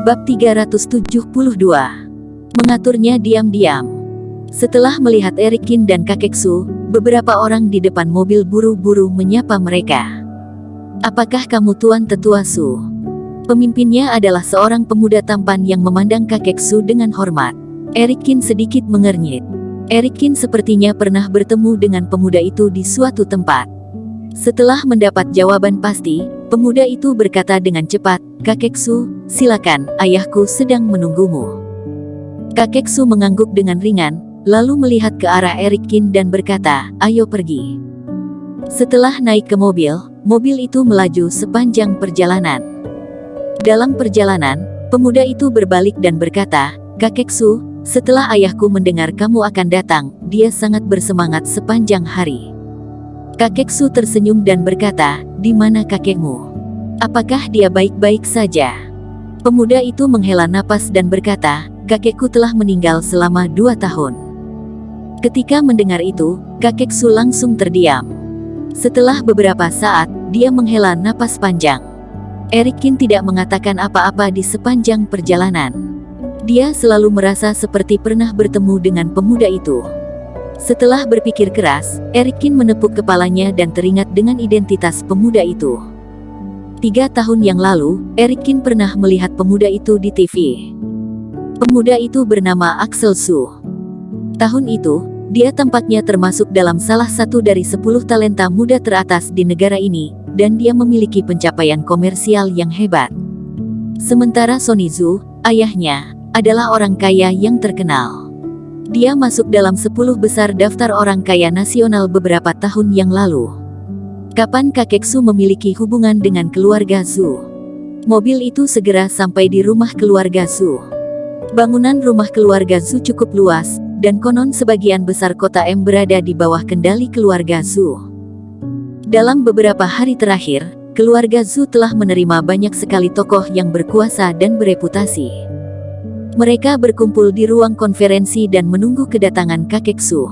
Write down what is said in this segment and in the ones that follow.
Bab 372. Mengaturnya diam-diam. Setelah melihat Erikin dan kakek Su, beberapa orang di depan mobil buru-buru menyapa mereka. "Apakah kamu Tuan Tetua Su?" Pemimpinnya adalah seorang pemuda tampan yang memandang kakek Su dengan hormat. Erikin sedikit mengernyit. Erikin sepertinya pernah bertemu dengan pemuda itu di suatu tempat. Setelah mendapat jawaban pasti, pemuda itu berkata dengan cepat, "Kakek Su, silakan, ayahku sedang menunggumu." Kakek Su mengangguk dengan ringan, lalu melihat ke arah Erikin dan berkata, "Ayo pergi." Setelah naik ke mobil, mobil itu melaju sepanjang perjalanan. Dalam perjalanan, pemuda itu berbalik dan berkata, "Kakek Su, setelah ayahku mendengar kamu akan datang, dia sangat bersemangat sepanjang hari." Kakek Su tersenyum dan berkata, "Di mana kakekmu? Apakah dia baik-baik saja?" Pemuda itu menghela napas dan berkata, "Kakekku telah meninggal selama 2 tahun." Ketika mendengar itu, kakek Su langsung terdiam. Setelah beberapa saat, dia menghela napas panjang. Erikin tidak mengatakan apa-apa di sepanjang perjalanan. Dia selalu merasa seperti pernah bertemu dengan pemuda itu. Setelah berpikir keras, Erikin menepuk kepalanya dan teringat dengan identitas pemuda itu. 3 tahun yang lalu, Erikin pernah melihat pemuda itu di TV. Pemuda itu bernama Axel Su. Tahun itu, dia tampaknya termasuk dalam salah satu dari 10 talenta muda teratas di negara ini, dan dia memiliki pencapaian komersial yang hebat. Sementara Sonny Zhu, ayahnya, adalah orang kaya yang terkenal. Dia masuk dalam 10 besar daftar orang kaya nasional beberapa tahun yang lalu. Kapan kakek Su memiliki hubungan dengan keluarga Zhu? Mobil itu segera sampai di rumah keluarga Zhu. Bangunan rumah keluarga Zhu cukup luas, dan konon sebagian besar kota M berada di bawah kendali keluarga Zhu. Dalam beberapa hari terakhir, keluarga Zhu telah menerima banyak sekali tokoh yang berkuasa dan bereputasi. Mereka berkumpul di ruang konferensi dan menunggu kedatangan kakek Su.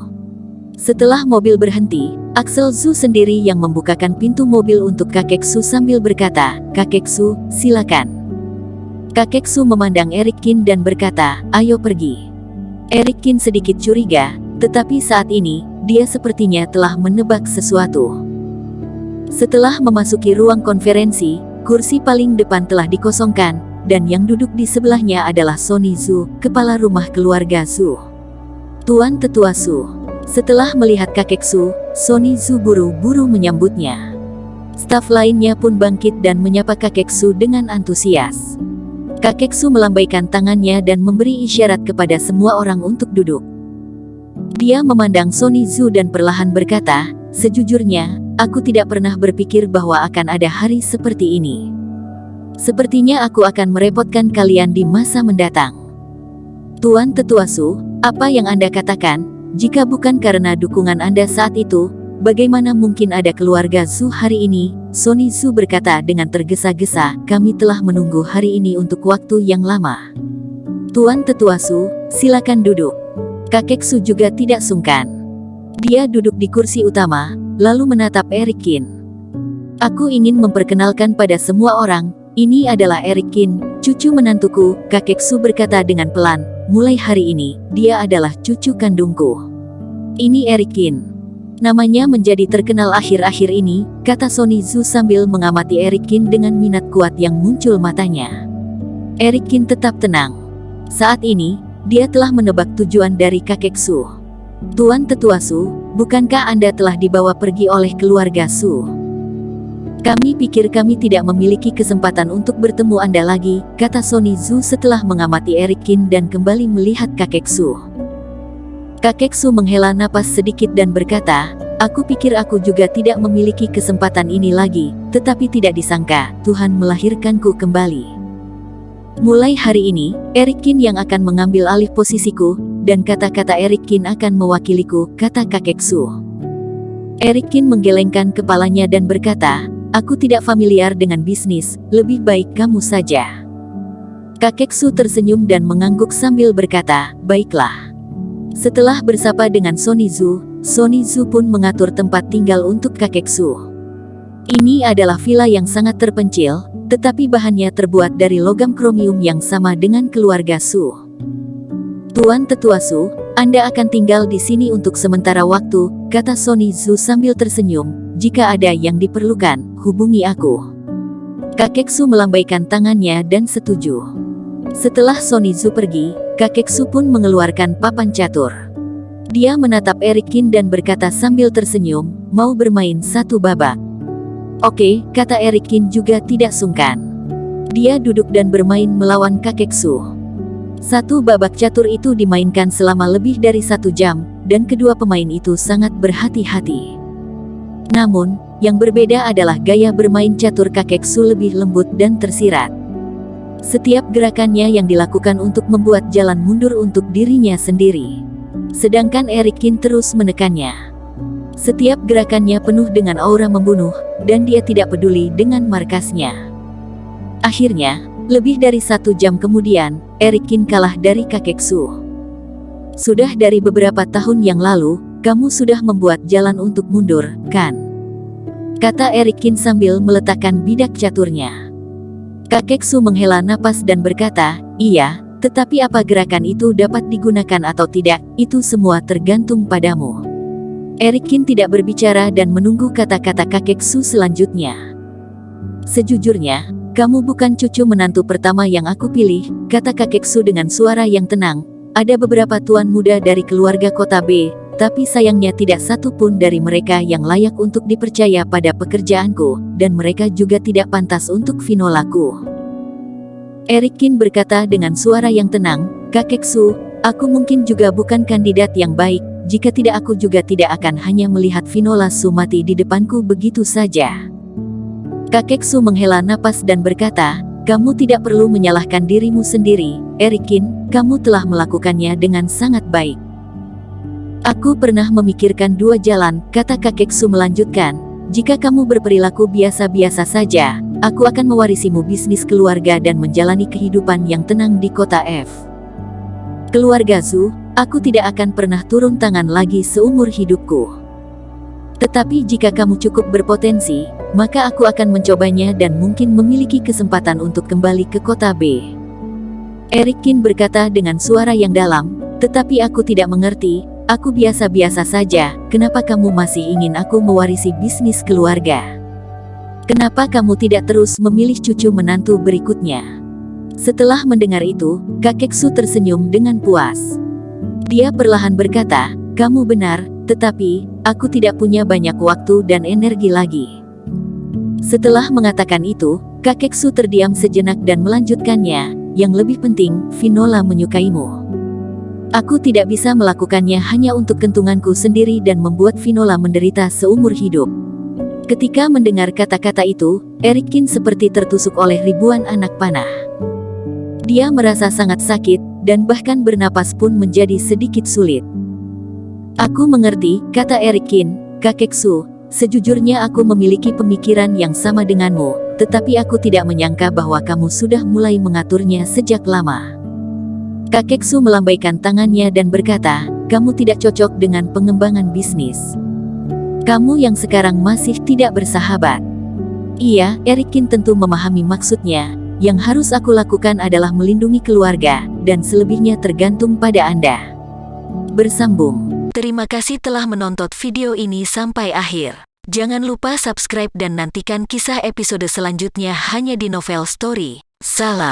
Setelah mobil berhenti, Axel Zhu sendiri yang membukakan pintu mobil untuk kakek Su sambil berkata, "Kakek Su, silakan." Kakek Su memandang Erikin dan berkata, "Ayo pergi." Erikin sedikit curiga, tetapi saat ini, dia sepertinya telah menebak sesuatu. Setelah memasuki ruang konferensi, kursi paling depan telah dikosongkan, dan yang duduk di sebelahnya adalah Sonny Zhu, kepala rumah keluarga Zhu. "Tuan Tetua Su." Setelah melihat kakek Su, Sonny Zhu buru-buru menyambutnya. Staf lainnya pun bangkit dan menyapa kakek Su dengan antusias. Kakek Su melambaikan tangannya dan memberi isyarat kepada semua orang untuk duduk. Dia memandang Sonny Zhu dan perlahan berkata, "Sejujurnya, aku tidak pernah berpikir bahwa akan ada hari seperti ini. Sepertinya aku akan merepotkan kalian di masa mendatang." "Tuan Tetua Su, apa yang Anda katakan? Jika bukan karena dukungan Anda saat itu, bagaimana mungkin ada keluarga Zhu hari ini?" Sonny Zhu berkata dengan tergesa-gesa, "Kami telah menunggu hari ini untuk waktu yang lama." "Tuan Tetua Su, silakan duduk." Kakek Su juga tidak sungkan. Dia duduk di kursi utama, lalu menatap Erikin. "Aku ingin memperkenalkan pada semua orang, ini adalah Erikin, cucu menantuku," kakek Su berkata dengan pelan. "Mulai hari ini, dia adalah cucu kandungku. Ini Erikin." "Namanya menjadi terkenal akhir-akhir ini," kata Sonny Zhu sambil mengamati Erikin dengan minat kuat yang muncul matanya. Erikin tetap tenang. Saat ini, dia telah menebak tujuan dari kakek Su. "Tuan Tetua Su, bukankah Anda telah dibawa pergi oleh keluarga Su? Kami pikir kami tidak memiliki kesempatan untuk bertemu Anda lagi," kata Sonny Zhu setelah mengamati Erikin dan kembali melihat kakek Su. Kakek Su menghela napas sedikit dan berkata, "Aku pikir aku juga tidak memiliki kesempatan ini lagi, tetapi tidak disangka, Tuhan melahirkanku kembali. Mulai hari ini, Erikin yang akan mengambil alih posisiku, dan kata-kata Erikin akan mewakiliku," kata kakek Su. Erikin menggelengkan kepalanya dan berkata, "Aku tidak familiar dengan bisnis, lebih baik kamu saja." Kakek Su tersenyum dan mengangguk sambil berkata, "Baiklah." Setelah bersapa dengan Sonny Zhu pun mengatur tempat tinggal untuk kakek Su. Ini adalah villa yang sangat terpencil, tetapi bahannya terbuat dari logam kromium yang sama dengan keluarga Su. Tuan Tetua Su, Anda akan tinggal di sini untuk sementara waktu, kata Sonny Zhu sambil tersenyum. Jika ada yang diperlukan, hubungi aku. Kakek Su melambaikan tangannya dan setuju. Setelah Sonny Zhu pergi, kakek Su pun mengeluarkan papan catur. Dia menatap Erikin dan berkata sambil tersenyum, mau bermain satu babak. Oke, kata Erikin juga tidak sungkan. Dia duduk dan bermain melawan kakek Su. Satu babak catur itu dimainkan selama lebih dari 1 jam, dan kedua pemain itu sangat berhati-hati. Namun, yang berbeda adalah gaya bermain catur kakek Su lebih lembut dan tersirat. Setiap gerakannya yang dilakukan untuk membuat jalan mundur untuk dirinya sendiri. Sedangkan Erikin terus menekannya. Setiap gerakannya penuh dengan aura membunuh, dan dia tidak peduli dengan markasnya. Akhirnya, lebih dari 1 jam kemudian, Erikin kalah dari kakek Su. Sudah dari beberapa tahun yang lalu, kamu sudah membuat jalan untuk mundur, kan? Kata Erikin sambil meletakkan bidak caturnya. Kakek Su menghela napas dan berkata, iya, tetapi apa gerakan itu dapat digunakan atau tidak, itu semua tergantung padamu. Erikin tidak berbicara dan menunggu kata-kata kakek Su selanjutnya. Sejujurnya, kamu bukan cucu menantu pertama yang aku pilih, kata kakek Su dengan suara yang tenang. Ada beberapa tuan muda dari keluarga kota B, tapi sayangnya tidak satu pun dari mereka yang layak untuk dipercaya pada pekerjaanku, dan mereka juga tidak pantas untuk vinolaku. Erikin berkata dengan suara yang tenang, kakek Su, aku mungkin juga bukan kandidat yang baik, jika tidak aku juga tidak akan hanya melihat Vinola Su mati di depanku begitu saja. Kakek Su menghela napas dan berkata, kamu tidak perlu menyalahkan dirimu sendiri, Erikin, kamu telah melakukannya dengan sangat baik. Aku pernah memikirkan 2 jalan, kata kakek Su melanjutkan. Jika kamu berperilaku biasa-biasa saja, aku akan mewarisimu bisnis keluarga dan menjalani kehidupan yang tenang di kota F. Keluarga Zhu, aku tidak akan pernah turun tangan lagi seumur hidupku. Tetapi jika kamu cukup berpotensi, maka aku akan mencobanya dan mungkin memiliki kesempatan untuk kembali ke kota B. Erikin berkata dengan suara yang dalam, tetapi aku tidak mengerti. Aku biasa-biasa saja, kenapa kamu masih ingin aku mewarisi bisnis keluarga? Kenapa kamu tidak terus memilih cucu menantu berikutnya? Setelah mendengar itu, kakek Su tersenyum dengan puas. Dia perlahan berkata, kamu benar, tetapi, aku tidak punya banyak waktu dan energi lagi. Setelah mengatakan itu, kakek Su terdiam sejenak dan melanjutkannya, yang lebih penting, Vinola menyukaimu. Aku tidak bisa melakukannya hanya untuk kentunganku sendiri dan membuat Vinola menderita seumur hidup. Ketika mendengar kata-kata itu, Erikin seperti tertusuk oleh ribuan anak panah. Dia merasa sangat sakit, dan bahkan bernapas pun menjadi sedikit sulit. Aku mengerti, kata Erikin, kakek Su, sejujurnya aku memiliki pemikiran yang sama denganmu, tetapi aku tidak menyangka bahwa kamu sudah mulai mengaturnya sejak lama. Kakek Su melambaikan tangannya dan berkata, kamu tidak cocok dengan pengembangan bisnis. Kamu yang sekarang masih tidak bersahabat. Iya, Erikin tentu memahami maksudnya. Yang harus aku lakukan adalah melindungi keluarga, dan selebihnya tergantung pada Anda. Bersambung. Terima kasih telah menonton video ini sampai akhir. Jangan lupa subscribe dan nantikan kisah episode selanjutnya hanya di Novel Story. Salam.